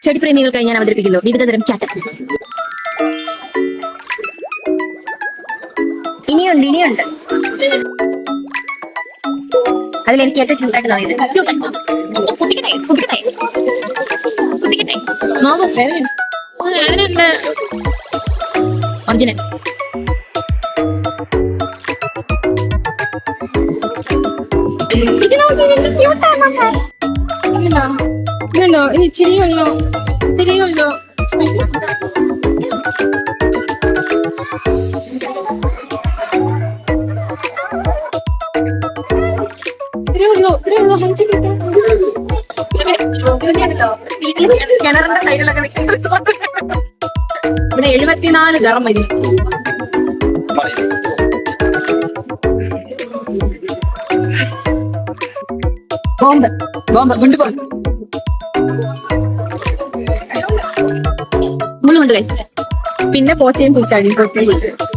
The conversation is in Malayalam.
ചെടിപ്രേമികൾക്കായി ഞാൻ അവതരിപ്പിക്കുന്നു വിവിധതരം കാറ്റസ്. ഇനിയുണ്ട്. അതിലെനിക്ക് ഏറ്റവും ക്യൂട്ടായിട്ട് ഒറിജിനൽ. ഇതുണ്ടോ? ഇനി ഇച്ചിരിയുള്ളൂ. കിണറിന്റെ സൈഡിലൊക്കെ ഇവിടെ 74 ഗറം മതി. മുള്ളുണ്ട് ഗൈസ്. പിന്നെ പോച്ചയും പൂച്ചാടിയും